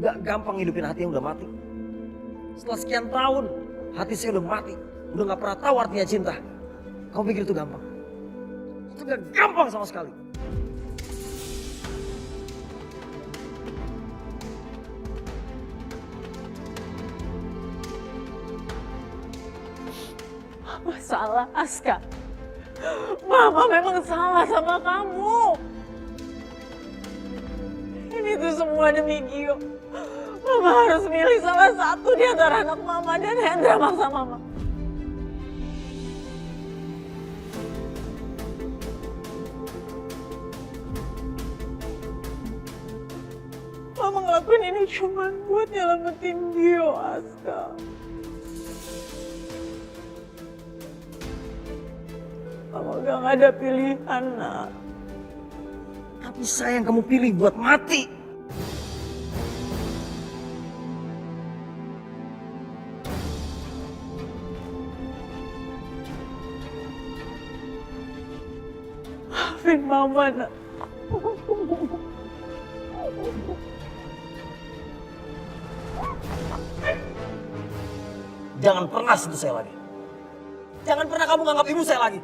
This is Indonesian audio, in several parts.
Gak gampang hidupin hati yang udah mati. Setelah sekian tahun, hati saya udah mati. Udah gak pernah tahu artinya cinta. Kamu pikir itu gampang? Itu gak gampang sama sekali. Mama salah, Aska. Mama memang salah sama kamu. Ini tuh semua demi Gio. Mama harus milih salah satu di antara anak Mama dan Hendra maksa Mama. Mama ngelakuin ini cuma buat nyelamatin Gio, Aska. Mama gak ada pilihan, nak. Tapi saya yang kamu pilih buat mati. Maafin Mama, nak. Jangan pernah sentuh saya lagi. Jangan pernah kamu nganggap ibu saya lagi.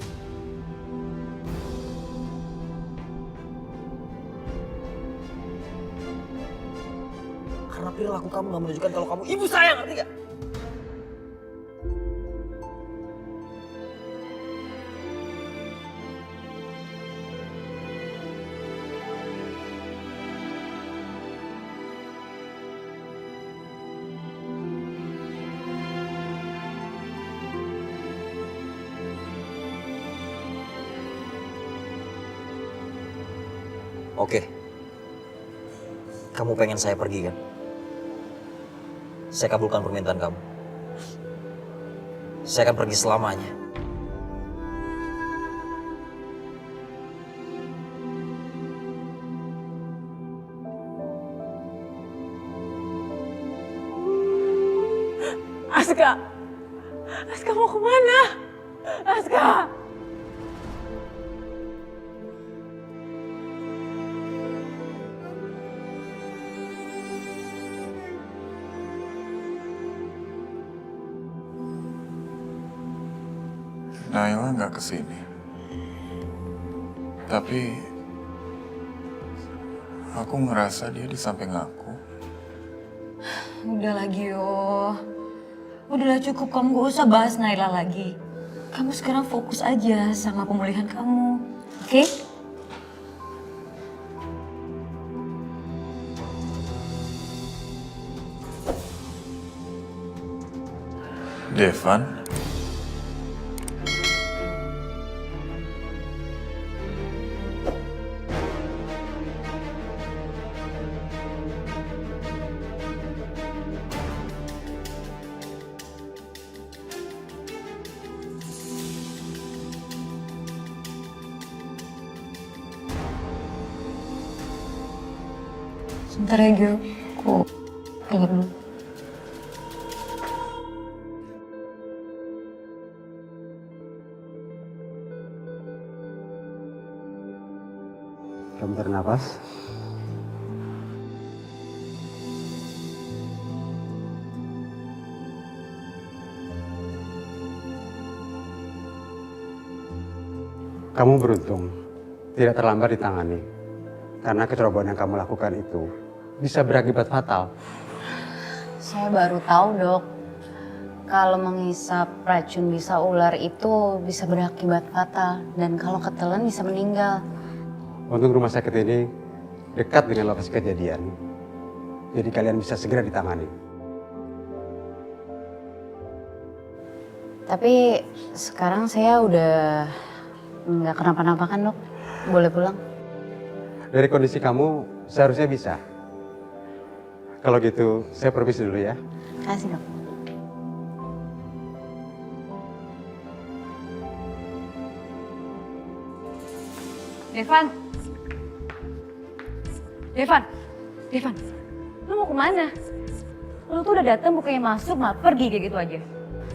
Karena perilaku kamu gak menunjukkan kalau kamu ibu saya, ngerti gak? Oke. Kamu pengen saya pergi kan? Saya kabulkan permintaan kamu. Saya akan pergi selamanya. Aska! Aska mau kemana? Aska! Naila nggak kesini. Tapi aku ngerasa dia di samping aku. Udah lagi yo. Udahlah cukup, kamu gak usah bahas Naila lagi. Kamu sekarang fokus aja sama pemulihan kamu. Oke? Devan? Sebentar ya Gio, aku keluar dulu. Kamu tarik nafas. Kamu beruntung, tidak terlambat ditangani. Karena kecerobohan yang kamu lakukan itu bisa berakibat fatal. Saya baru tahu dok, kalau menghisap racun bisa ular itu bisa berakibat fatal. Dan kalau ketelan bisa meninggal. Untung rumah sakit ini dekat dengan lokasi kejadian. Jadi kalian bisa segera ditangani. Tapi sekarang saya udah nggak kenapa-napa kan dok? Boleh pulang? Dari kondisi kamu seharusnya bisa. Kalau gitu saya permisi dulu ya. Kasih dok. Devan. Devan. Devan. Lu mau kemana? Lu tuh udah datang bukannya masuk malah pergi kayak gitu aja.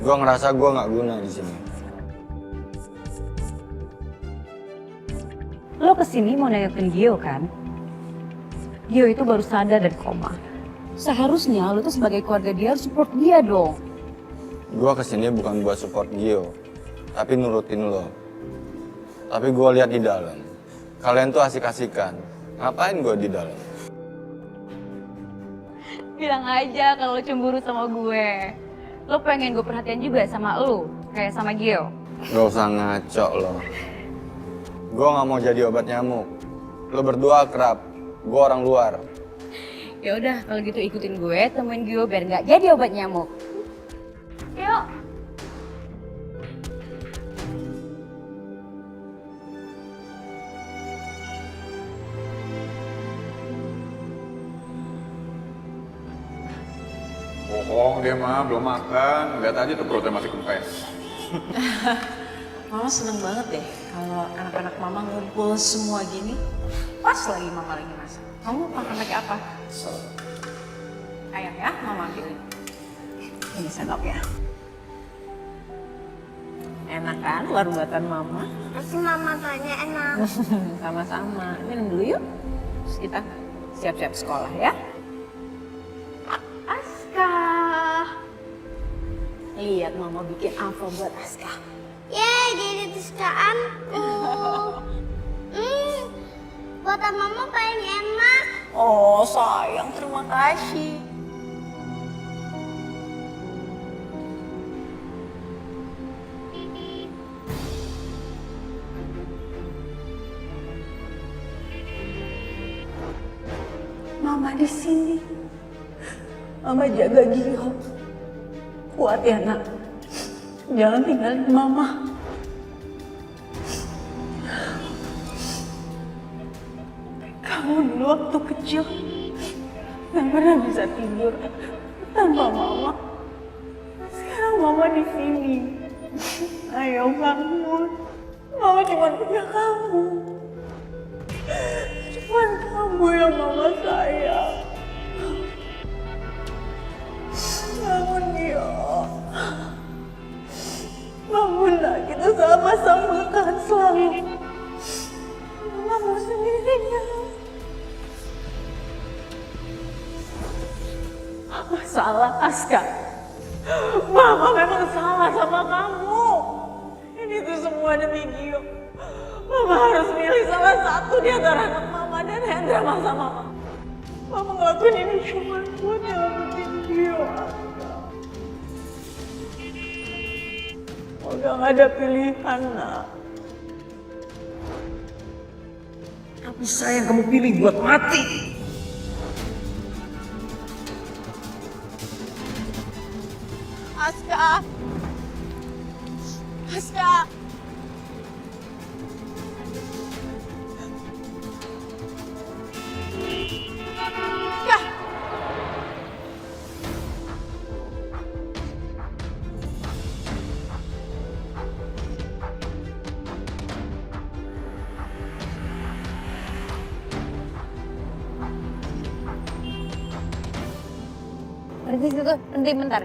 Gua ngerasa gua nggak guna di sini. Lo kesini mau nengokin Gio kan? Gio itu baru sadar dari koma. Seharusnya lu tuh sebagai keluarga dia harus support dia dong. Gue kesini bukan buat support Gio, tapi nurutin lo. Tapi gue lihat di dalam, kalian tuh asik-asikan. Ngapain gue di dalam? Bilang aja kalau lu cemburu sama gue. Lo pengen gue perhatian juga sama lu, kayak sama Gio. Gak usah ngaco lo. Gue gak mau jadi obat nyamuk. Lo berdua akrab, gue orang luar. Ya udah, kalau gitu ikutin gue, temuin Gio biar nggak jadi obat nyamuk. Yuk. Bohong dia mah, belum makan. Lihat aja tuh perutnya masih kempes. Mama seneng banget deh kalau anak-anak mama ngumpul semua gini. Pas lagi mama lagi masak. Kamu makan pakai apa? Ayam ya, mama ambilin. Ini sendok ya. Enak kan telur buatan mama? Masih mama tanya enak. Sama-sama. Minum dulu yuk. Terus kita siap-siap sekolah ya. Aska. Lihat mama bikin apa buat Aska. Yeay, jadi kesukaanku. Buatan mama paling enak. Oh sayang, terima kasih. Mama di sini. Mama jaga Gio. Kuat ya nak. Jangan tinggalin mama. Kamu dulu waktu kecil nggak pernah bisa tidur tanpa mama. Sekarang mama di sini. Ayo bangun. Mama cuma punya kamu. Cuman kamu yang mama sayang. Bangun Gio. Bangunlah, kita sama-sama kan selalu. Mama sendirian. Mama salah, Aska. Mama memang salah sama kamu. Ini tuh semua demi Gio. Mama harus milih salah satu di antara anak mama dan Hendra masa mama. Mama ngelakuin ini cuma buat nyelamatin Gio. Udah gak ada pilihan, nak. Tapi saya yang kamu pilih buat mati. Aska! Aska! Aska! Berhenti situ, berhenti bentar.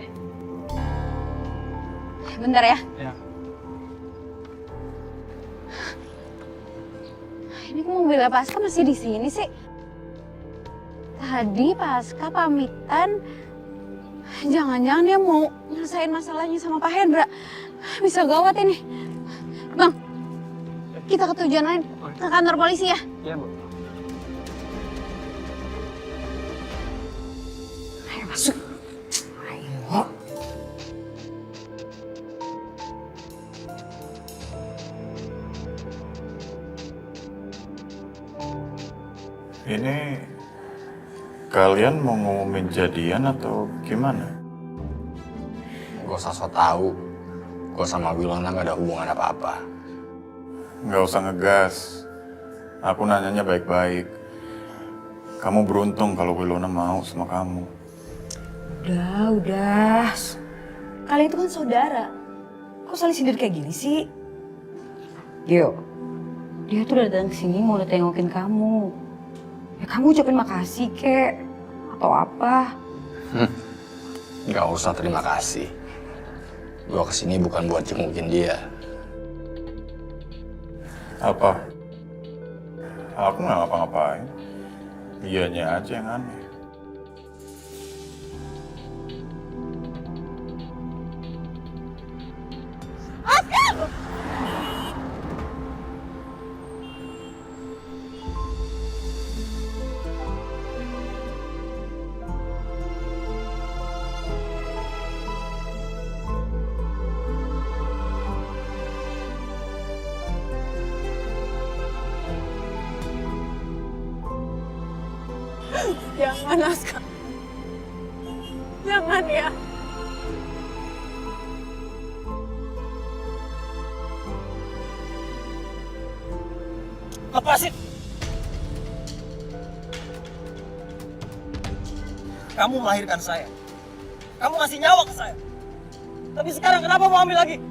Bentar ya. Ya. Ini kok mobil Paska masih di sini sih? Tadi Paska pamitan, jangan-jangan dia mau nyelesain masalahnya sama Pak Hendra. Bisa gawat ini. Bang, kita ke tujuan lain, ke kantor polisi ya. Iya, Bu. Ayo masuk. Ayo. Ini kalian mau ngumumin jadian atau gimana? Gak usah so tau. Gue sama Wilona gak ada hubungan apa-apa. Nggak usah ngegas. Aku nanyanya baik-baik. Kamu beruntung kalau Wilona mau sama kamu. Udah. Kalian itu kan saudara. Kok saling sindir kayak gini sih? Gio, dia tuh udah datang ke sini mau tengokin kamu. Ya kamu ucapin makasih kek, atau apa? Gak usah terima kasih. Gue kesini bukan buat jengukin dia. Apa? Aku nggak ngapa-ngapain. Dianya aja yang aneh. Jangan, Aska. Jangan ya. Lepasin! Kamu melahirkan saya. Kamu ngasih nyawa ke saya. Tapi sekarang kenapa mau ambil lagi?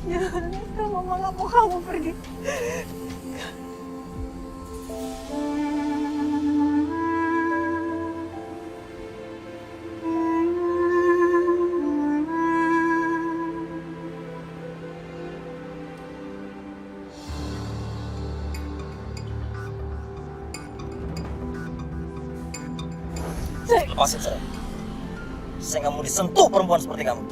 Jangan, Aska. Mama gak mau kamu pergi. Lepasin saya. Saya nggak mau disentuh perempuan seperti kamu.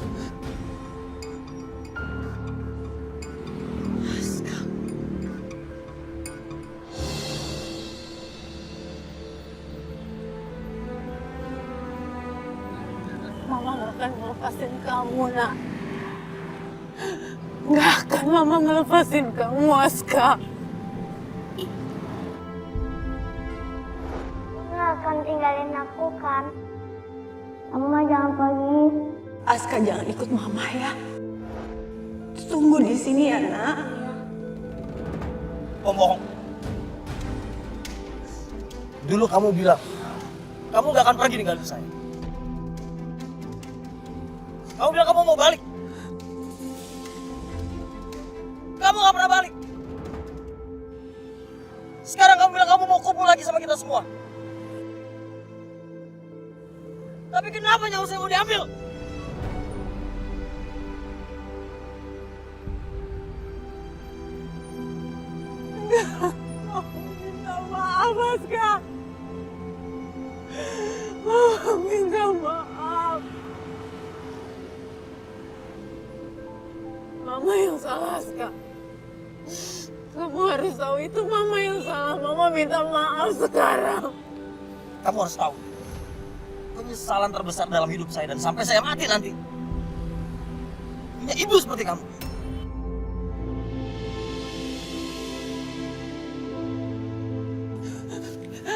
Mama gak akan ngelepasin kamu, nak. Gak akan Mama ngelepasin kamu, Aska. Nggak akan tinggalin aku kan? Mama jangan pergi. Aska jangan ikut Mama ya. Tunggu di sini ya, nak. Pembohong. Dulu kamu bilang, kamu gak akan pergi ninggalin saya. Kamu bilang kamu mau balik. Kamu gak pernah balik. Sekarang kamu bilang kamu mau kumpul lagi sama kita semua. Tapi kenapa nyawa saya mau diambil? Aku minta maaf, Aska. Aku minta maaf. Mama yang salah, Aska. Kamu harus tahu itu Mama yang salah. Mama minta maaf sekarang. Kamu harus tahu. Penyesalan terbesar dalam hidup saya dan sampai saya mati nanti. Punya ibu seperti kamu.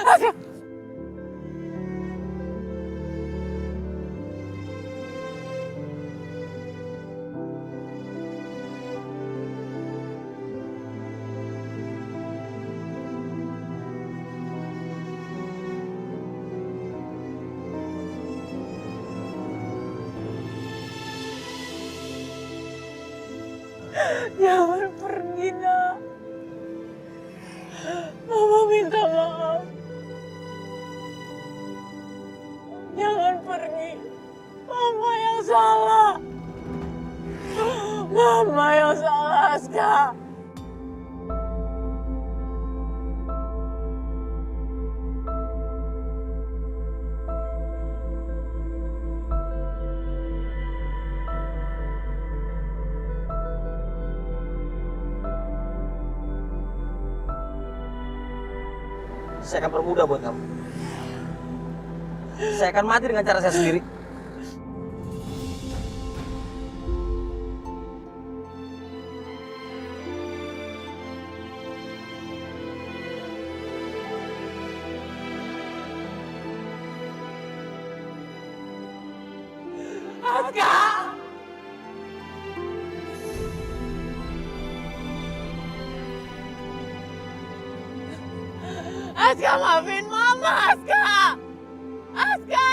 Aska. Jangan pergi, nak. Mama minta maaf. Jangan pergi. Mama yang salah. Mama yang salah, Aska. Saya akan permudah buat kamu. Saya akan mati dengan cara saya sendiri. Aska! Aska, maafin Mama, Aska! Aska!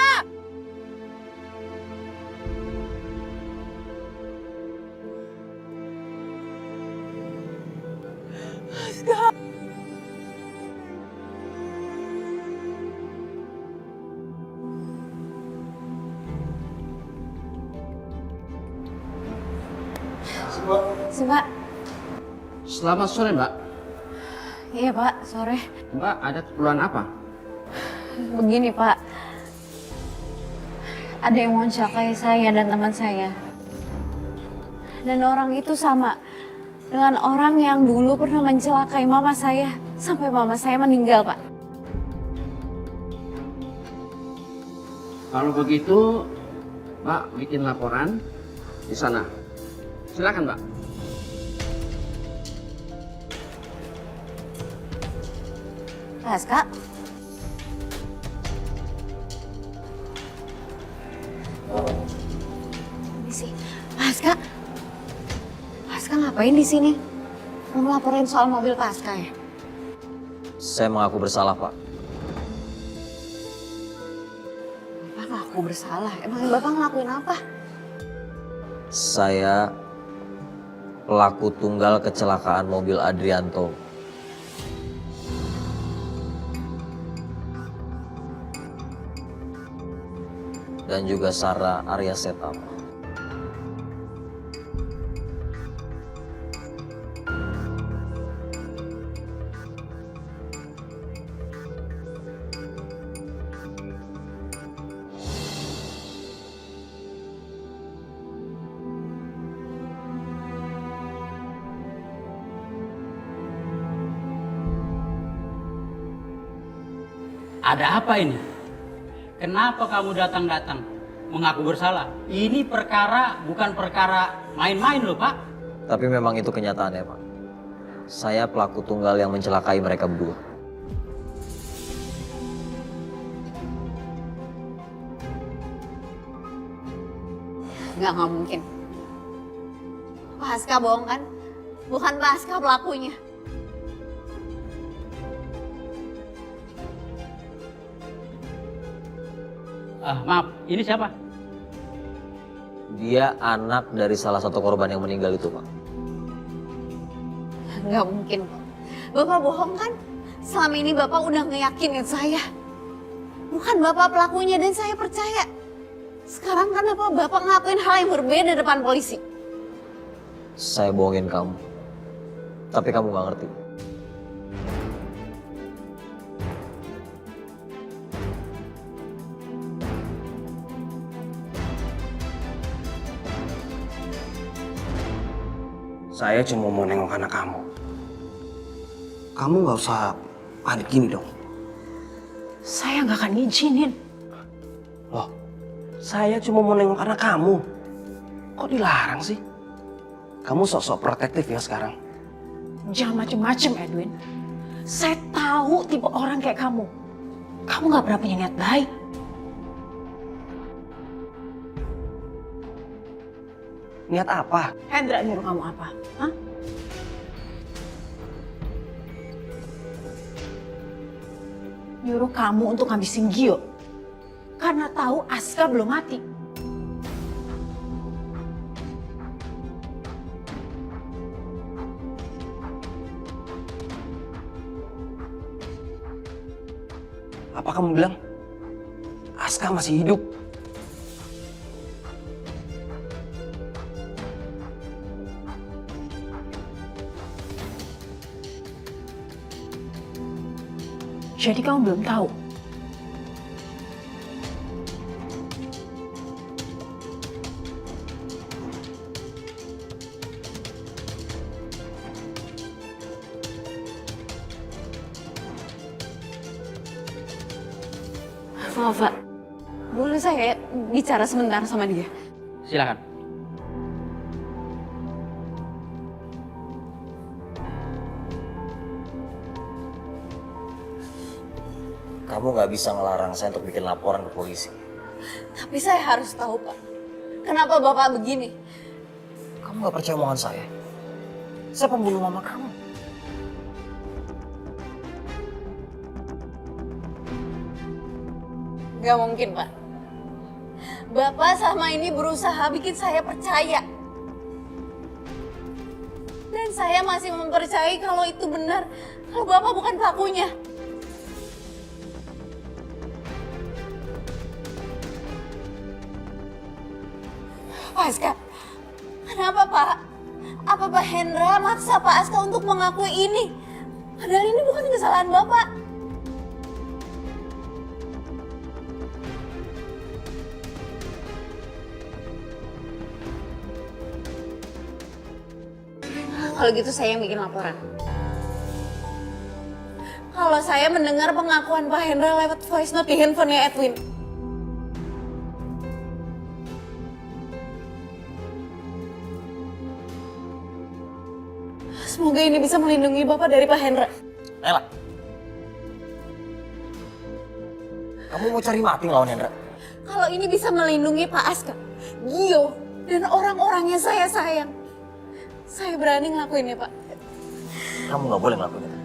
Aska! Mbak. Selamat sore, Mbak. Iya, Pak. Sore. Mbak, ada keperluan apa? Begini, Pak. Ada yang mau celakai saya dan teman saya. Dan orang itu sama dengan orang yang dulu pernah mencelakai mama saya. Sampai mama saya meninggal, Pak. Kalau begitu, Mbak bikin laporan di sana. Silakan, Mbak. Aska. ngapain di sini? Mau ngelaporin soal mobil Pasca ya? Saya mengaku bersalah, Pak. Bapak ngaku bersalah. Emangnya Bapak ngelakuin apa? Saya pelaku tunggal kecelakaan mobil Adrianto. Dan juga Sarah Arya Seta. Ada apa ini? Kenapa kamu datang-datang mengaku bersalah? Ini perkara bukan perkara main-main loh, Pak. Tapi memang itu kenyataannya, Pak. Saya pelaku tunggal yang mencelakai mereka berdua. Nggak mungkin. Pasca bohong kan? Bukan Pasca pelakunya. Maaf, ini siapa? Dia anak dari salah satu korban yang meninggal itu, Pak. Nggak mungkin, Pak. Bapak bohong kan? Selama ini Bapak udah ngeyakinin saya. Bukan Bapak pelakunya dan saya percaya. Sekarang kenapa Bapak ngelakuin hal yang berbeda depan polisi? Saya bohongin kamu. Tapi kamu gak ngerti. Saya cuma mau nengok anak kamu. Kamu nggak usah panik gini dong. Saya nggak akan ngizinin. Loh, saya cuma mau nengok anak kamu. Kok dilarang sih? Kamu sok-sok protektif ya sekarang. Jangan macem-macem, Edwin. Saya tahu tipe orang kayak kamu. Kamu nggak pernah punya niat baik. Niat apa? Hendra nyuruh kamu apa? Hah? Nyuruh kamu untuk ngabisin Gio. Karena tahu Aska belum mati. Apa kamu bilang? Aska masih hidup? Jadi kamu belum tahu. Maaf, Pak. Boleh saya bicara sebentar sama dia? Silakan. Kamu gak bisa ngelarang saya untuk bikin laporan ke polisi. Tapi saya harus tahu, Pak. Kenapa Bapak begini? Kamu gak percaya omongan saya? Saya pembunuh mama kamu. Gak mungkin, Pak. Bapak sama ini berusaha bikin saya percaya. Dan saya masih mempercayai kalau itu benar. Kalau Bapak bukan pelakunya. Pak Aska, kenapa Pak? Apa Pak Hendra maksa Pak Aska untuk mengakui ini? Padahal ini bukan kesalahan Bapak. Kalau gitu saya yang bikin laporan. Kalau saya mendengar pengakuan Pak Hendra lewat voice note di handphonenya Edwin. Semoga ini bisa melindungi Bapak dari Pak Hendra. Ella. Kamu mau cari mati ngelawan Hendra? Kalau ini bisa melindungi Pak Aska, Gio, dan orang-orang yang saya sayang. Saya berani ngelakuin ya, Pak. Kamu nggak boleh ngelakuin itu.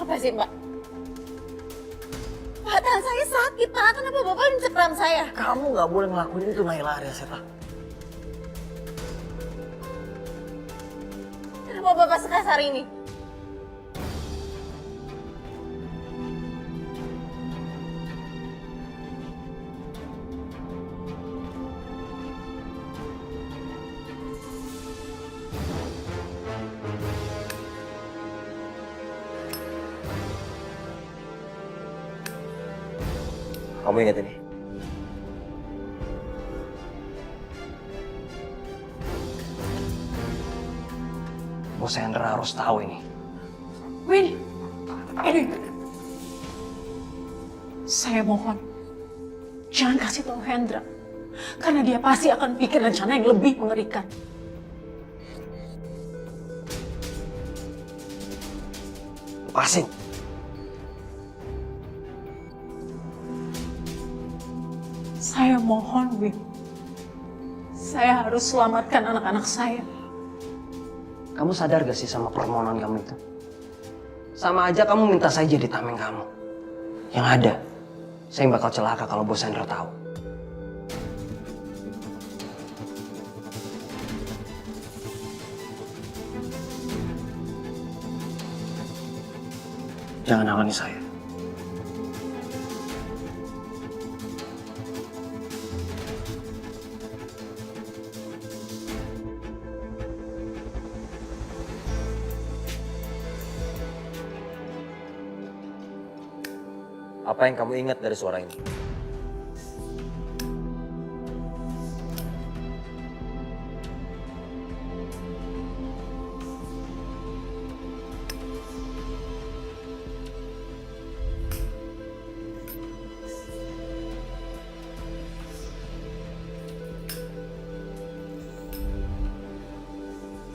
Apa sih, Pak? Pak, tangan saya sakit, Pak. Kenapa Bapak mencekram saya? Kamu nggak boleh ngelakuin itu, Naila Aryaseta. Kenapa Bapak sekasar ini? Kamu ingat ini? Bos Hendra harus tahu ini. Win, ini. Saya mohon, jangan kasih tahu Hendra. Karena dia pasti akan pikir rencana yang lebih mengerikan. Lepasin. Saya mohon, Win. Saya harus selamatkan anak-anak saya. Kamu sadar gak sih sama permohonan kamu itu? Sama aja kamu minta saya jadi tameng kamu. Yang ada, saya bakal celaka kalau Bos Hendra tahu. Jangan halangi saya. Apa yang kamu ingat dari suara ini?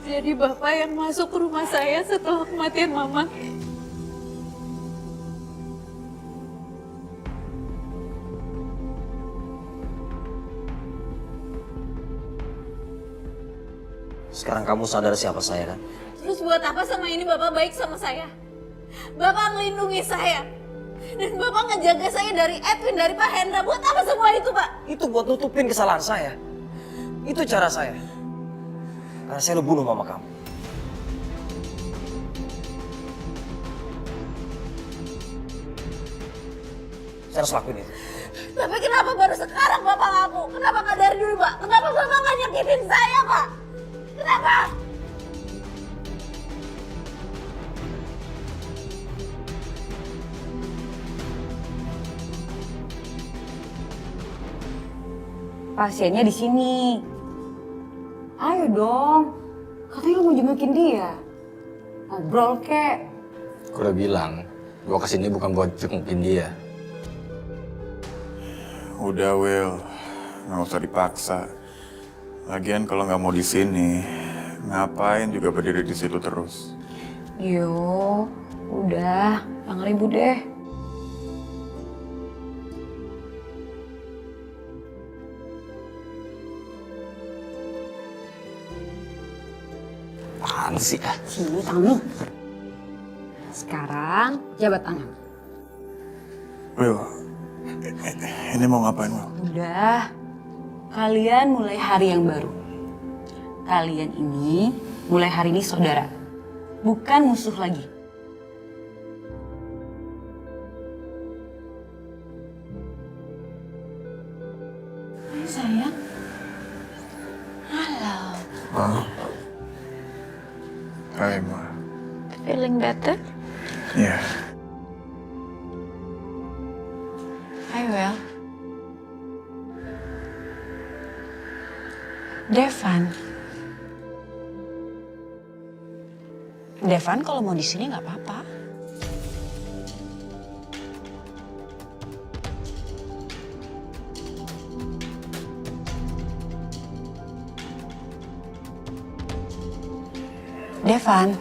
Jadi Bapak yang masuk ke rumah saya setelah kematian Mama. Sekarang kamu sadar siapa saya kan? Terus buat apa sama ini Bapak baik sama saya? Bapak melindungi saya. Dan Bapak ngejaga saya dari Edwin, dari Pak Hendra. Buat apa semua itu, Pak? Itu buat nutupin kesalahan saya. Itu cara saya. Karena saya udah bunuh mama kamu. Saya harus lakuin itu. Tapi kenapa baru sekarang Bapak ngaku? Kenapa nggak dari dulu, Pak? Kenapa Bapak nggak nyakitin saya, Pak? Kenapa? Pasiennya di sini. Ayo dong. Katanya lu mau jengukin dia. Ngobrol kek. Gue udah bilang, gue kesini bukan buat jengukin dia. Udah, Will. Nggak usah dipaksa. Lagian kalau nggak mau di sini, ngapain juga berdiri di situ terus? Yo, udah. Jangan ribut deh. Apaan sih? Sini tangan lu. Sekarang jabat tangan. Will, ini mau ngapain, Will? Udah. Kalian mulai hari yang baru. Kalian ini mulai hari ini saudara. Bukan musuh lagi. Hai sayang. Halo. Ma. Hai, Ma. Feeling better? Iya. Hai, Well. Devan. Devan kalau mau di sini nggak apa-apa. Devan.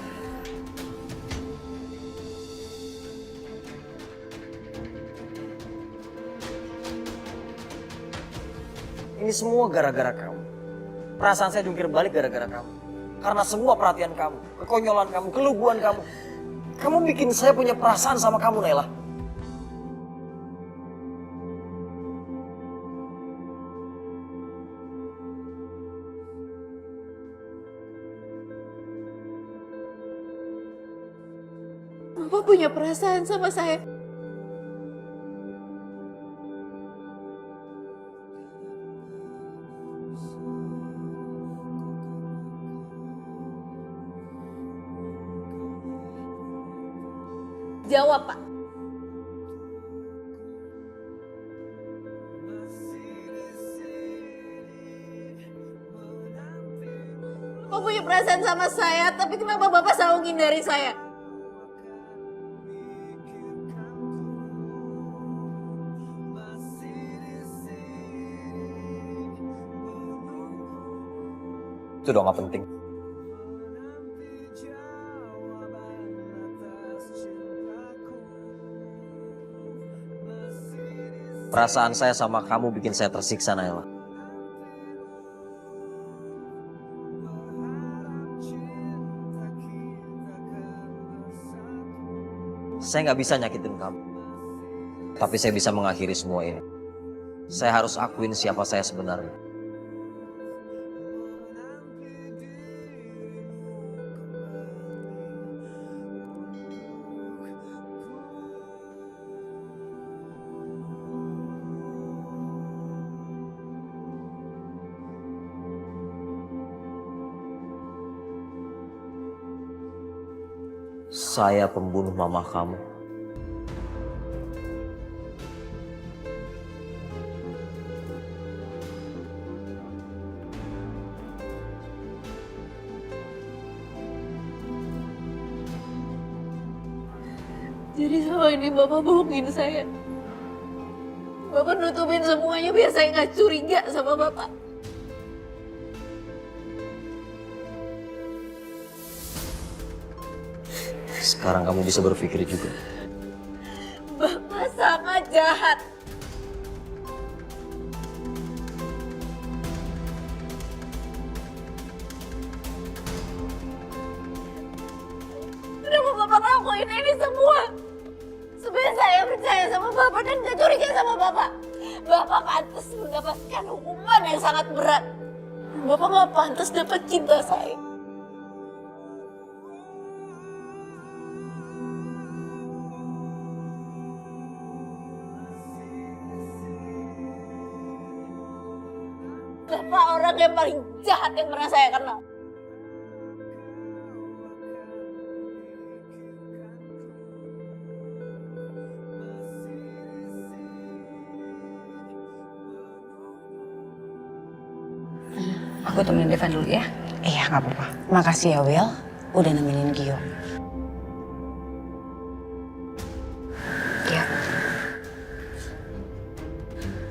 Ini semua gara-gara kamu. Perasaan saya jungkir balik gara-gara kamu. Karena semua perhatian kamu, kekonyolan kamu, keluguan kamu. Kamu bikin saya punya perasaan sama kamu, Nela. Bapak punya perasaan sama saya. Jawab, Pak. Bapak punya perasaan sama saya, tapi kenapa Bapak selalu menghindari saya? Itu udah gak penting. Perasaan saya sama kamu bikin saya tersiksa, Nela. Saya nggak bisa nyakitin kamu. Tapi saya bisa mengakhiri semua ini. Saya harus akuin siapa saya sebenarnya. Saya pembunuh mama kamu. Jadi selama ini Bapak bohongin saya. Bapak nutupin semuanya biar saya nggak curiga sama Bapak. Sekarang kamu bisa berpikir juga. Bapak sangat jahat. Kenapa Bapak ngelakuin ini semua? Supaya saya percaya sama Bapak dan gak curiga sama Bapak. Bapak pantas mendapatkan hukuman yang sangat berat. Bapak gak pantas dapat cinta saya. Bapak orang yang paling jahat yang pernah saya kenal. Aku temenin Devan dulu ya. Iya, nggak apa-apa. Makasih ya, Will. Udah nemenin Gio. Ya.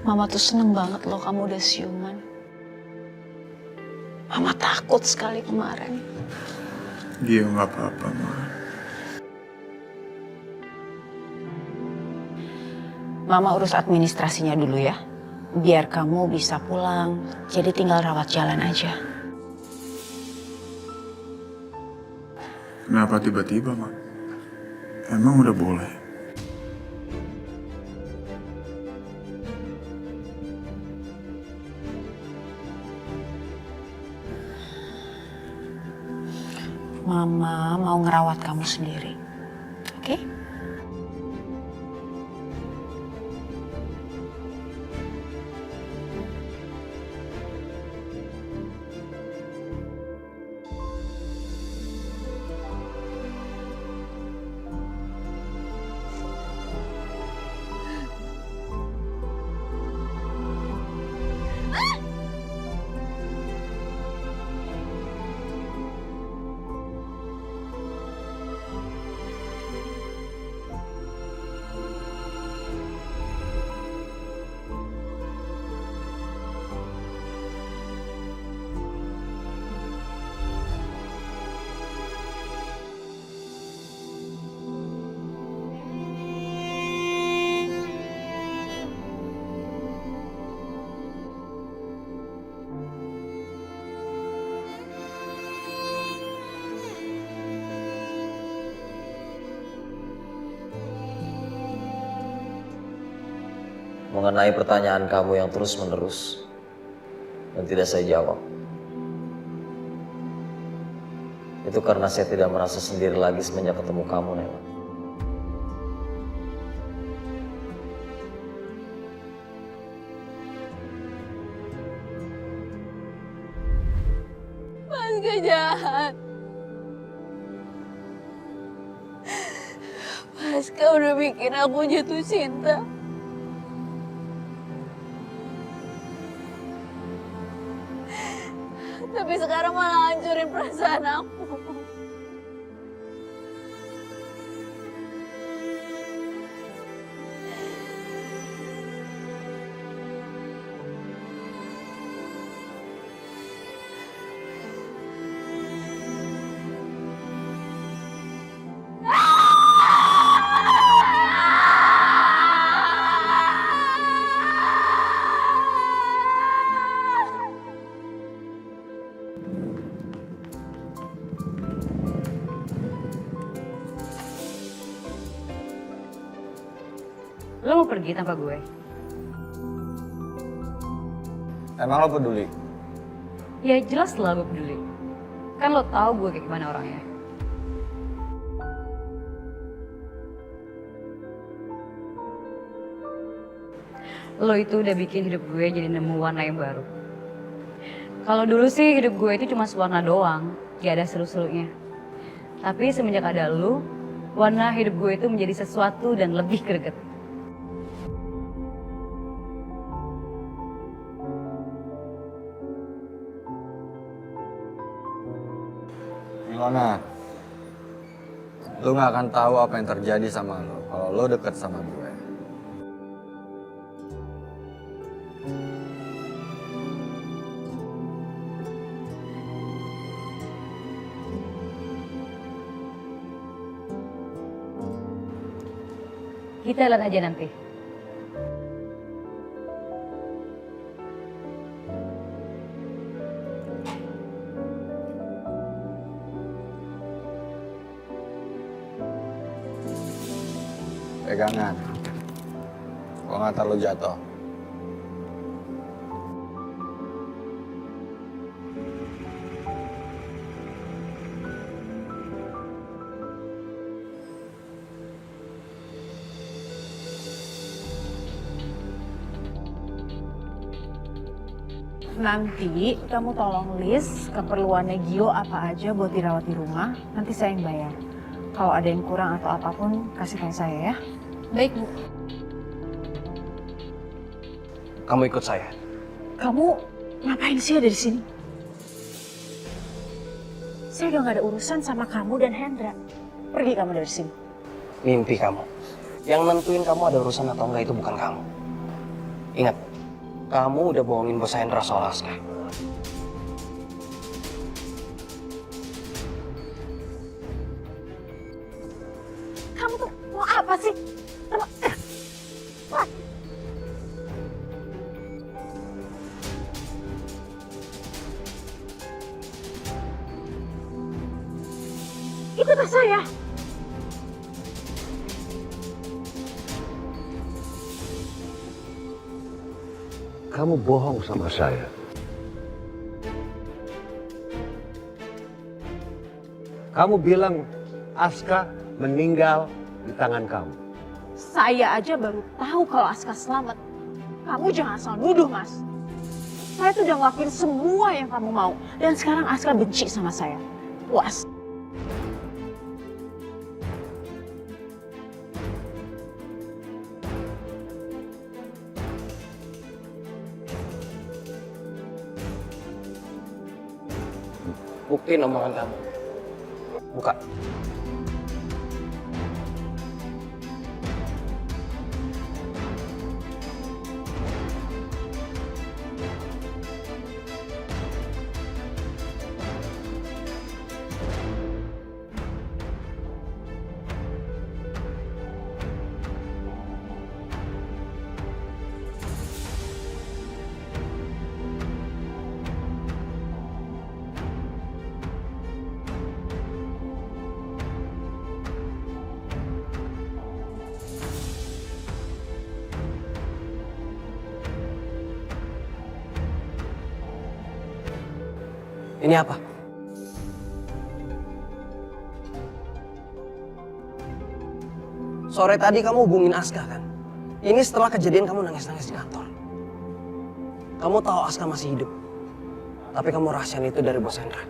Mama tuh seneng banget loh kamu udah siuman. Mama takut sekali kemarin. Dia nggak apa-apa, Ma. Mama urus administrasinya dulu ya. Biar kamu bisa pulang. Jadi tinggal rawat jalan aja. Kenapa tiba-tiba, Ma? Emang udah boleh? Mama mau ngerawat kamu sendiri. Oke? mengenai pertanyaan kamu yang terus-menerus dan tidak saya jawab. Itu karena saya tidak merasa sendiri lagi semenjak ketemu kamu, Nela. Aska jahat. Aska udah bikin aku jatuh cinta. Tapi sekarang malah hancurin perasaan aku. Lo mau pergi tanpa gue? Emang lo peduli? Ya jelas lah gue peduli. Kan lo tahu gue kayak gimana orangnya. Lo itu udah bikin hidup gue jadi nemu warna yang baru. Kalau dulu sih hidup gue itu cuma sewarna doang, gak ada seru-serunya. Tapi semenjak ada lo, warna hidup gue itu menjadi sesuatu dan lebih greget. Ilona, lo gak akan tahu apa yang terjadi sama lo kalau lo deket sama gue. Kita lihat aja nanti. Pegangan. Gua nggak ntar lo jatuh. Nanti kamu tolong list keperluannya Gio apa aja buat dirawat di rumah, nanti saya yang bayar. Kalau ada yang kurang atau apapun, kasih tahu saya ya. Baik, Bu. Kamu ikut saya. Kamu ngapain sih ada di sini? Saya udah gak ada urusan sama kamu dan Hendra. Pergi kamu dari sini. Mimpi kamu. Yang nentuin kamu ada urusan atau enggak itu bukan kamu. Ingat, kamu udah bohongin bos Hendra soal Aska. Kamu tuh mau apa sih? Itu tas saya. Kamu bohong sama saya. Kamu bilang Aska meninggal di tangan kamu. Saya aja baru tahu kalau Aska selamat. Kamu jangan asal nuduh, Mas. Saya tuh udah ngelakuin semua yang kamu mau. Dan sekarang Aska benci sama saya. Puas. Buktiin omongan kamu. Buka. Ini apa? Sore tadi kamu hubungin Aska kan? Ini setelah kejadian kamu nangis-nangis di kantor. Kamu tahu Aska masih hidup. Tapi kamu rahasiain itu dari Bos Hendra.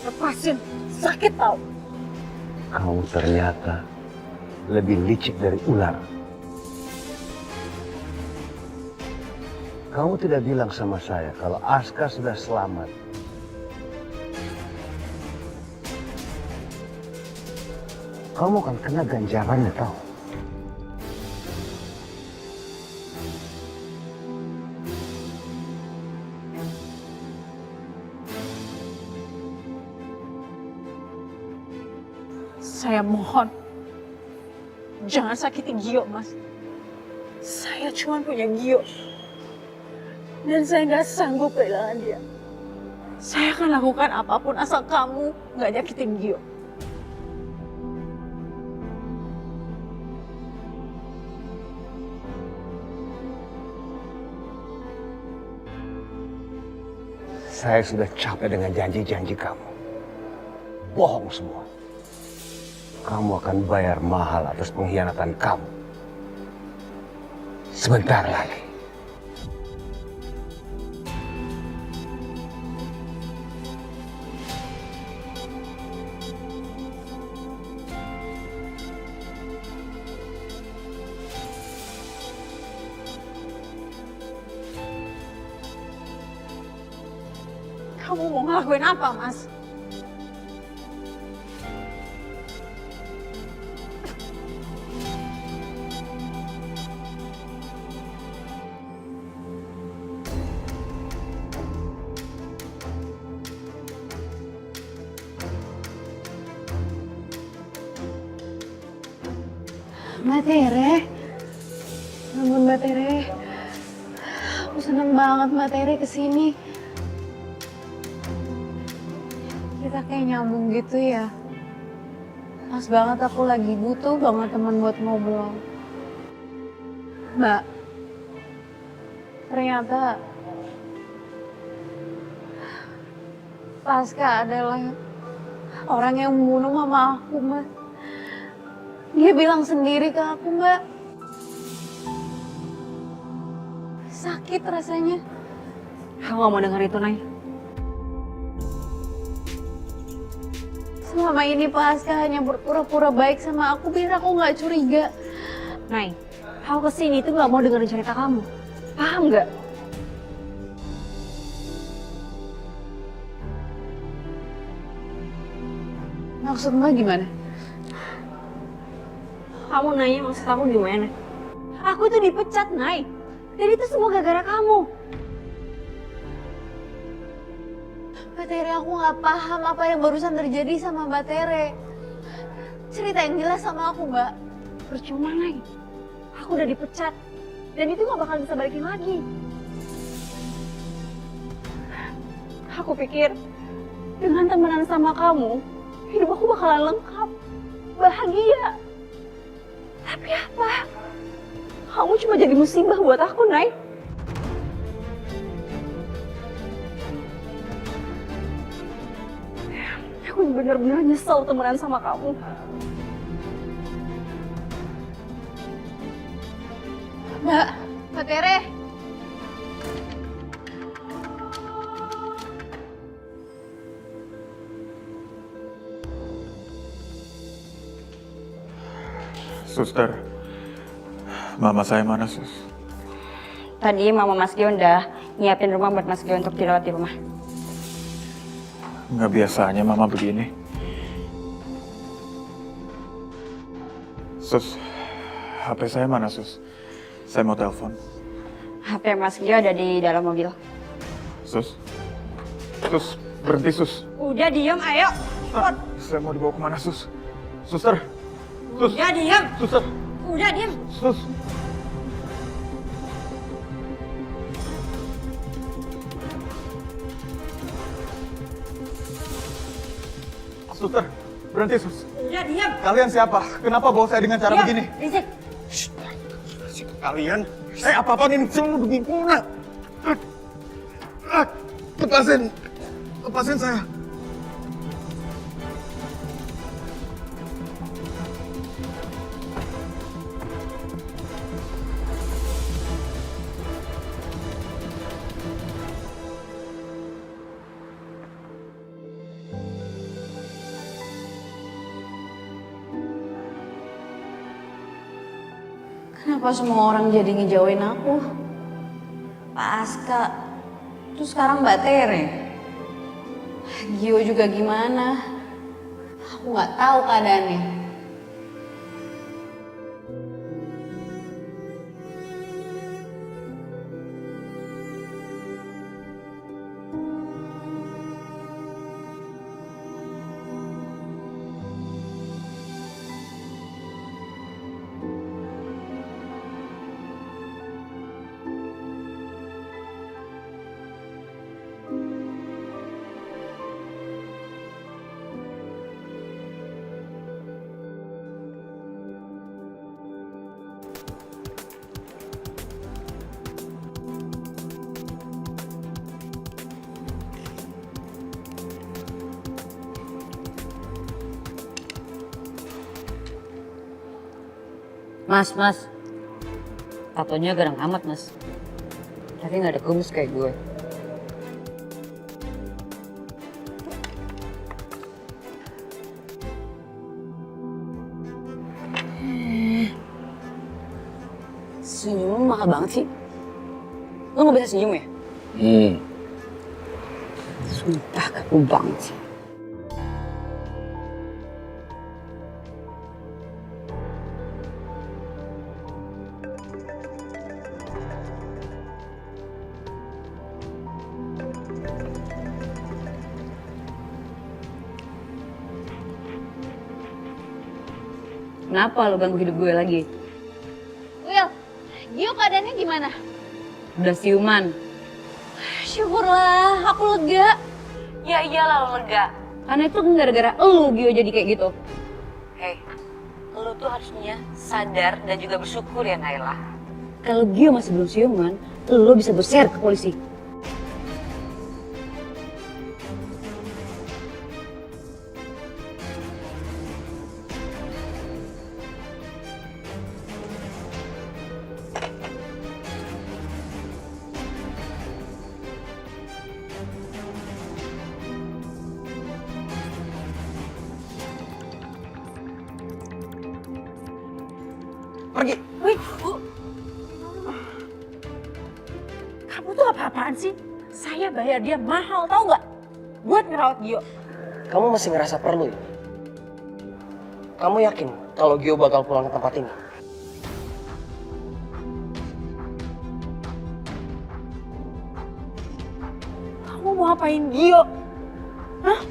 Lepasin, sakit tau. Kamu ternyata lebih licik dari ular. Kamu tidak bilang sama saya kalau Aska sudah selamat. Kamu akan kena ganjarannya, tahu? Saya mohon, jangan sakiti Gio, Mas. Saya cuma punya Gio. Dan saya nggak sanggup kehilangan dia. Saya akan lakukan apapun asal kamu nggak nyakitin Gio. Saya sudah capek dengan janji-janji kamu. Bohong semua. Kamu akan bayar mahal atas pengkhianatan kamu. Sebentar lagi. Kamu mau ngelakuin apa, Mas? Mbak Tere, namun Mbak Tere, aku seneng banget Mbak Tere kesini. Kita kayak nyambung gitu ya. Pas banget aku lagi butuh banget teman buat ngobrol. Mbak, ternyata Aska adalah orang yang membunuh mama aku, Mbak. Dia bilang sendiri ke aku, Mbak. Sakit rasanya. Aku gak mau denger itu, Nay. Selama ini Pak Aska hanya berpura-pura baik sama aku biar aku nggak curiga. Nay, aku kesini tuh gak mau dengerin cerita kamu. Paham gak? Maksud Mbak gimana? Kamu nanya maksud aku gimana? Aku tuh dipecat, Nay. Dan itu semua gara-gara kamu. Mbak Tere, aku nggak paham apa yang barusan terjadi sama Mbak Tere. Cerita yang jelas sama aku, Mbak. Percuma, Nay. Aku udah dipecat. Dan itu gak bakal bisa balikin lagi. Aku pikir dengan temenan sama kamu, hidup aku bakalan lengkap, bahagia. Tapi apa? Kamu cuma jadi musibah buat aku, Nay. Aku bener-bener nyesel temenan sama kamu. Mbak Tere. Suster, mama saya mana, Sus? Tadi Mama Mas Gio udah nyiapin rumah buat Mas Gio untuk dirawat di rumah. Nggak biasanya mama begini. Sus, HP saya mana, Sus? Saya mau telepon. HP Mas Gio ada di dalam mobil. Sus, Sus, berhenti, Sus. Udah diem, ayo. Ah, saya mau dibawa kemana, Sus? Suster, Sus. Udah diem. Suster. Udah diem. Sus. Suster, berhenti sus. Udah diam. Kalian siapa? Kenapa bawa saya dengan cara begini? Rizek. Kalian, saya apa-apaan ini semua begini. Lepasin saya. Kenapa semua orang jadi ngejauhin aku? Pak Aska, terus sekarang Mbak Tere. Gio juga gimana? Aku nggak tahu keadaannya. Mas, tatonya garang amat mas. Tapi nggak ada kumis kayak gue. Senyum mahal banget sih. Lo nggak bisa senyum ya? Sumpah kaku banget sih. Kenapa lo ganggu hidup gue lagi? Will, Gio keadaannya gimana? Udah siuman. Syukurlah, aku lega. Ya iyalah lo lega. Karena itu gara-gara elu Gio jadi kayak gitu. Hei, lo tuh harusnya sadar dan juga bersyukur ya Naila. Kalau Gio masih belum siuman, lo bisa bershare ke polisi. Pergi. Wih, kamu tuh apa-apaan sih? Saya bayar dia mahal, tau nggak? Buat ngerawat Gio. Kamu masih ngerasa perlu ya? Kamu yakin kalau Gio bakal pulang ke tempat ini? Kamu mau ngapain Gio? Hah?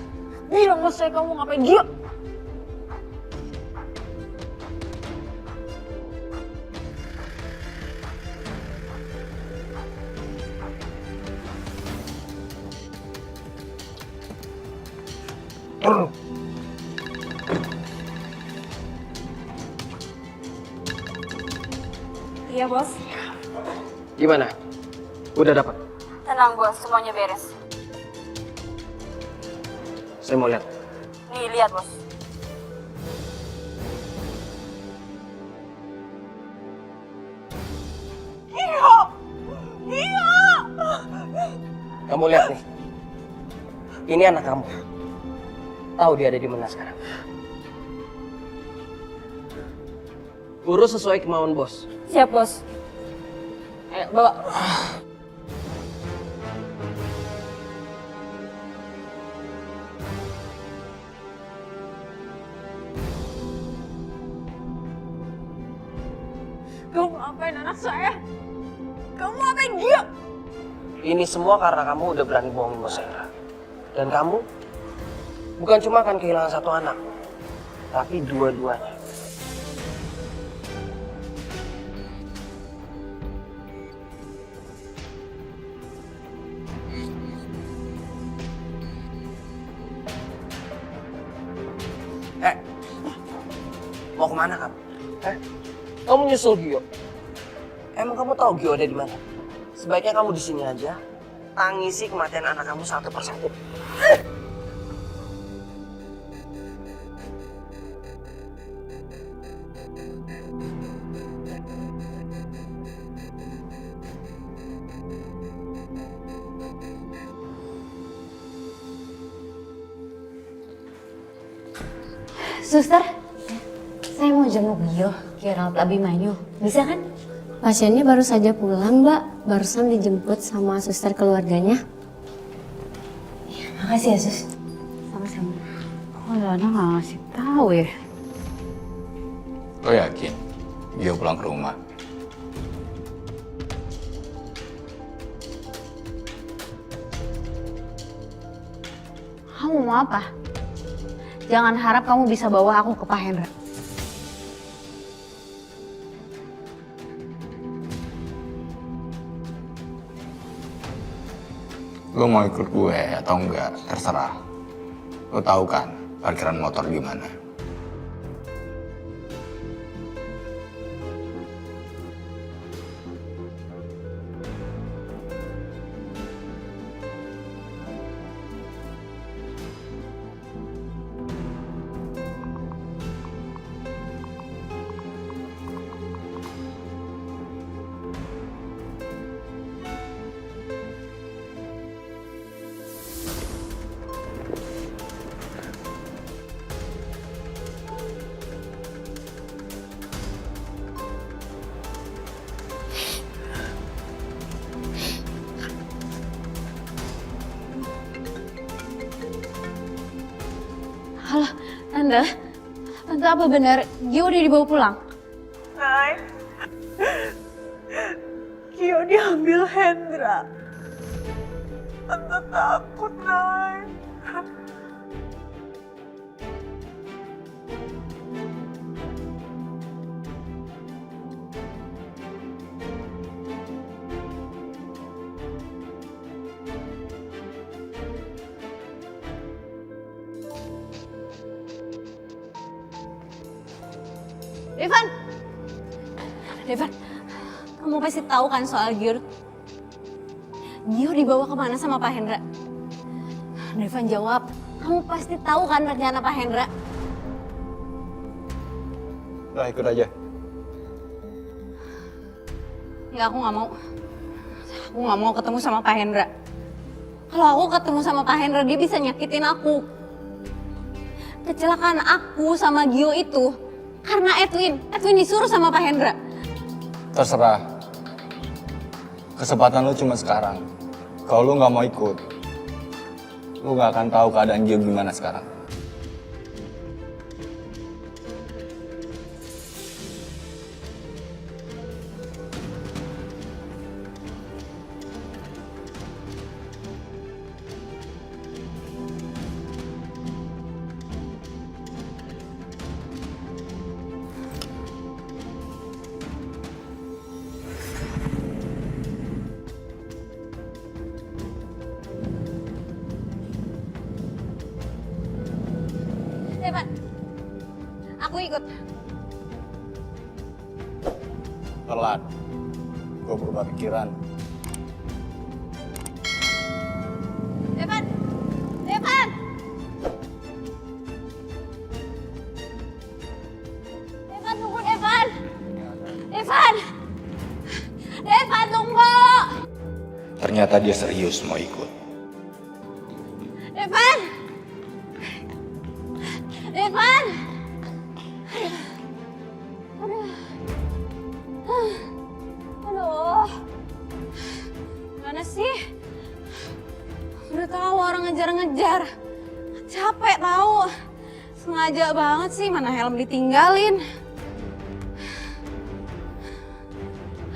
Bilang sama saya kamu ngapain Gio? Iya bos. Gimana? Udah dapat? Tenang bos, semuanya beres. Saya mau lihat. Nih, lihat bos. Gio! Gio! Kamu lihat nih. Ini anak kamu. Tahu dia ada di mana sekarang. Urus sesuai kemauan bos. Siap bos. Ayo, bawa. Kamu ngapain anak saya? Kamu ngapain Gio? Ini semua karena kamu udah berani bohongin bos Sarah. Dan kamu bukan cuma akan kehilangan satu anak, tapi dua-duanya. Mau kemana kamu? Kamu nyusul Gio? Emang kamu tahu Gio ada di mana? Sebaiknya kamu di sini aja, tangisi kematian anak kamu satu persatu. Suster, saya mau jenguk Gio, Ronald Abimanyu. Bisa kan? Pasiennya baru saja pulang, Mbak. Barusan dijemput sama suster keluarganya. Ya, makasih ya, Sus. Sama-sama. Kok Lana nggak ngasih tahu ya? Lo yakin Gio pulang ke rumah? Kamu mau apa? Jangan harap kamu bisa bawa aku ke Pak Hendra. Lo mau ikut gue atau enggak, terserah. Lo tahu kan parkiran motor di mana? Halo, Tante apa benar Gio udah dibawa pulang? Nay, Gio diambil Hendra. Tante takut, Nay. Devan, kamu pasti tahu kan soal Gio? Gio dibawa kemana sama Pak Hendra? Devan jawab, kamu pasti tahu kan rencana Pak Hendra? Udah ikut aja. Ya aku nggak mau. Aku nggak mau ketemu sama Pak Hendra. Kalau aku ketemu sama Pak Hendra, dia bisa nyakitin aku. Kecelakaan aku sama Gio itu karena Edwin disuruh sama Pak Hendra. Terserah. Kesempatan lu cuma sekarang. Kalau lu nggak mau ikut, lu nggak akan tahu keadaan Gio gimana sekarang. Devan, aku ikut. Telat. Gue berubah pikiran. Devan! Devan! Devan, tunggu Devan! Devan! Devan, tunggu! Ternyata dia serius mau ikut. Devan! Devan! Aduh. Gimana sih? Udah tahu orang ngejar-ngejar. Capek tahu. Sengaja banget sih, mana helm ditinggalin.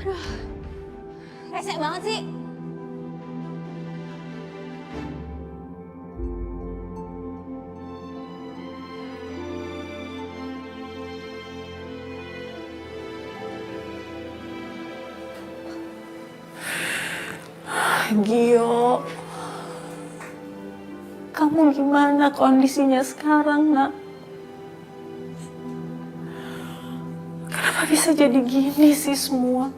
Aduh. Rese banget sih. Gio, kamu gimana kondisinya sekarang, Nak? Kenapa bisa jadi gini sih semua?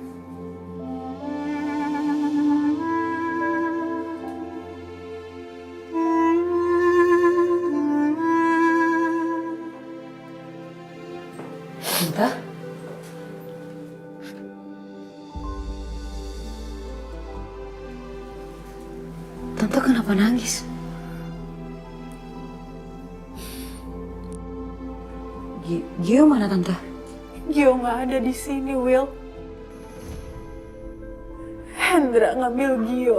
Tante? Tante kenapa nangis? Gio mana Tante? Gio nggak ada di sini, Will. Hendra ngambil Gio.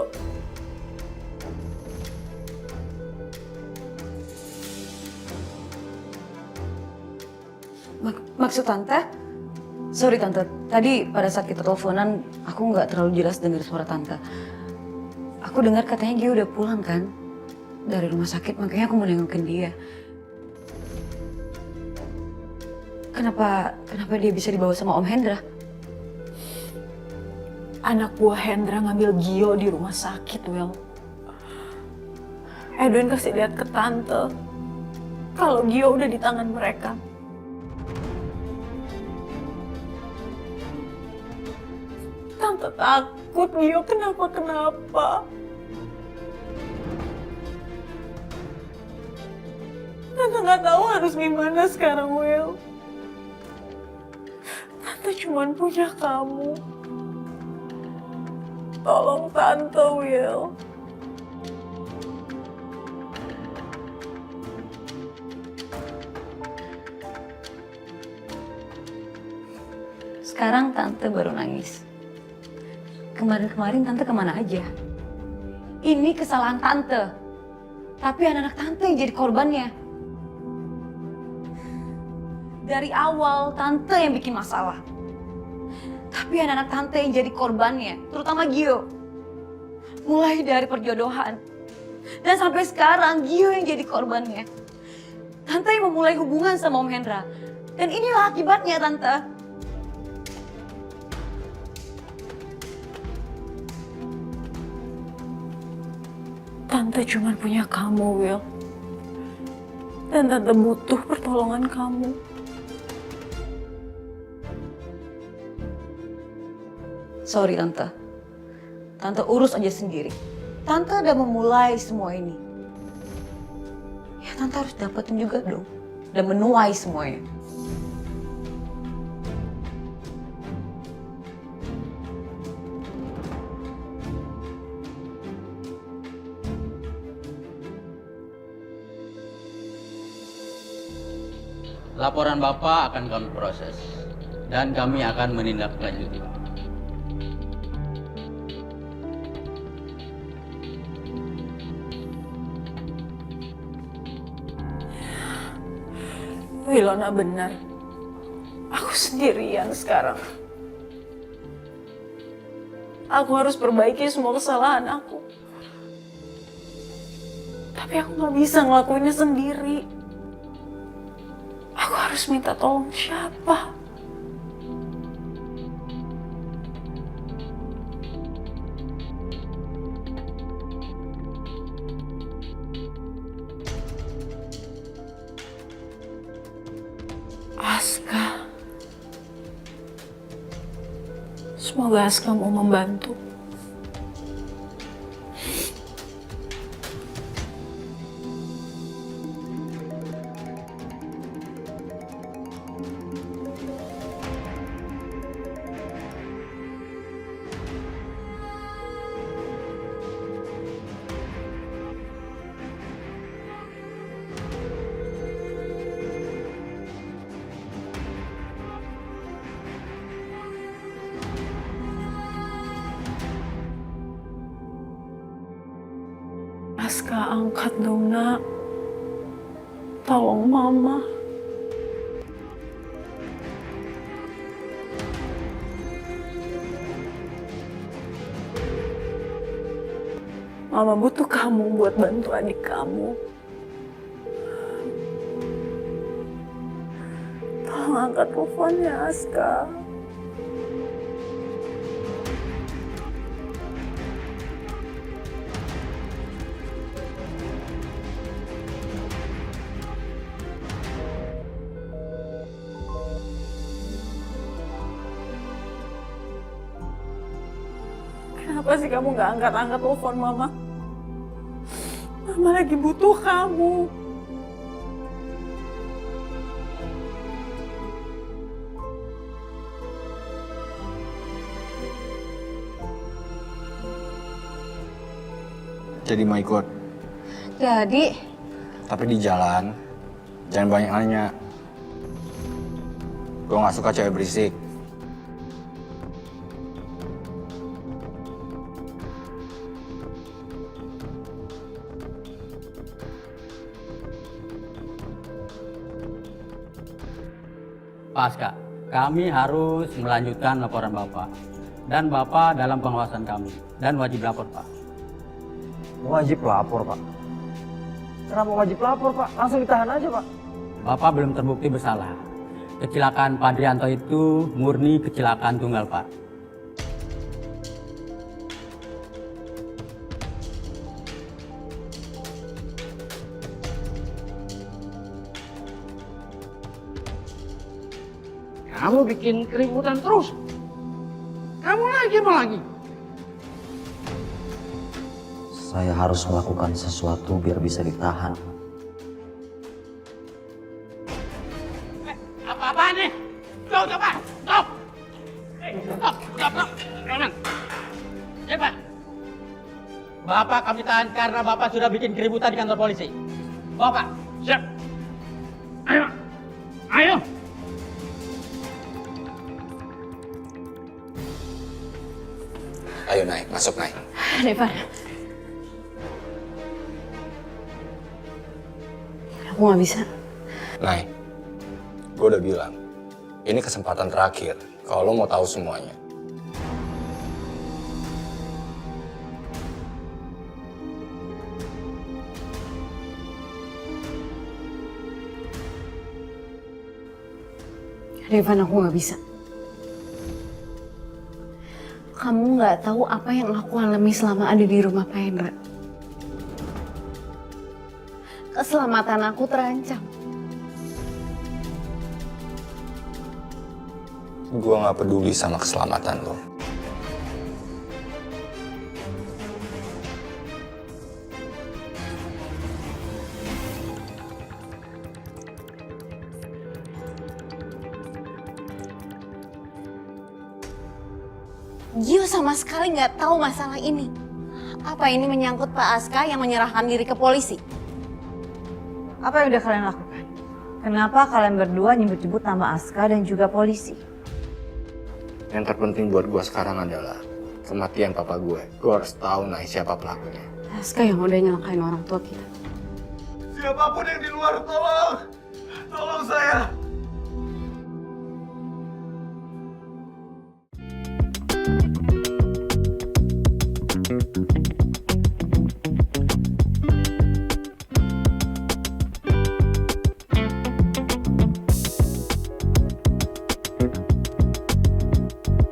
Maksud Tante? Sorry Tante, tadi pada saat kita teleponan aku nggak terlalu jelas dengar suara Tante. Aku dengar katanya Gio udah pulang kan dari rumah sakit, makanya aku mau nengokin dia. Kenapa dia bisa dibawa sama Om Hendra? Anak buah Hendra ngambil Gio di rumah sakit, Will. Edwin kasih lihat ke Tante kalau Gio udah di tangan mereka. Tante takut Gio kenapa-kenapa. Tante nggak tahu harus gimana sekarang, Will. Tante cuma punya kamu. Tolong Tante, Will. Sekarang Tante baru nangis. Kemarin-kemarin Tante kemana aja? Ini kesalahan Tante. Tapi anak-anak Tante yang jadi korbannya. Dari awal Tante yang bikin masalah. Tapi anak-anak Tante yang jadi korbannya, terutama Gio. Mulai dari perjodohan. Dan sampai sekarang Gio yang jadi korbannya. Tante yang memulai hubungan sama Om Hendra. Dan inilah akibatnya, Tante. Tante cuma punya kamu, Will. Dan Tante butuh pertolongan kamu. Sorry Tante. Tante urus aja sendiri. Tante udah memulai semua ini. Ya Tante harus dapetin juga dong. Dan menuai semuanya. Laporan Bapak akan kami proses dan kami akan menindaklanjuti. Wilona benar. Aku sendirian sekarang. Aku harus perbaiki semua kesalahan aku. Tapi aku gak bisa ngelakuinnya sendiri. Aku harus minta tolong siapa? Aska. Semoga Aska mau membantu. Aska, angkat dong, Nak. Tolong Mama. Mama butuh kamu buat bantu adik kamu. Tolong angkat teleponnya, Aska. Kenapa sih kamu gak angkat-angkat telepon Mama? Mama lagi butuh kamu. Jadi mau ikut. Jadi, Tapi di jalan, jangan banyak nanya. Gue gak suka cewek berisik. Pak Aska, kami harus melanjutkan laporan Bapak. Dan Bapak dalam pengawasan kami. Dan wajib lapor, Pak. Wajib lapor, Pak. Kenapa wajib lapor, Pak? Langsung ditahan aja, Pak. Bapak belum terbukti bersalah. Kecelakaan Pak Drianto itu murni kecelakaan tunggal, Pak. Kamu bikin keributan terus. Kamu lagi apa lagi? Saya harus melakukan sesuatu biar bisa ditahan. Apa-apaan nih? Stop, Pak! Stop! Stop! Jangan! Cepat! Bapak kami tahan karena Bapak sudah bikin keributan di kantor polisi. Bapak, siap! Ayo! Ayo! Ayo naik, masuk naik. Devan. Aku gak bisa. Naik. Gue udah bilang, ini kesempatan terakhir kalau lo mau tahu semuanya. Devan, aku gak bisa. Kamu gak tahu apa yang aku alami selama ada di rumah Pak Hendra. Keselamatan aku terancam. Gue gak peduli sama keselamatan lo. Gio sama sekali nggak tahu masalah ini. Apa ini menyangkut Pak Aska yang menyerahkan diri ke polisi? Apa yang udah kalian lakukan? Kenapa kalian berdua nyebut-nyebut nama Aska dan juga polisi? Yang terpenting buat gue sekarang adalah kematian papa gue. Gue harus tahu Nay siapa pelakunya. Aska yang udah nyelakain orang tua kita. Siapapun yang di luar, tolong! Tolong saya!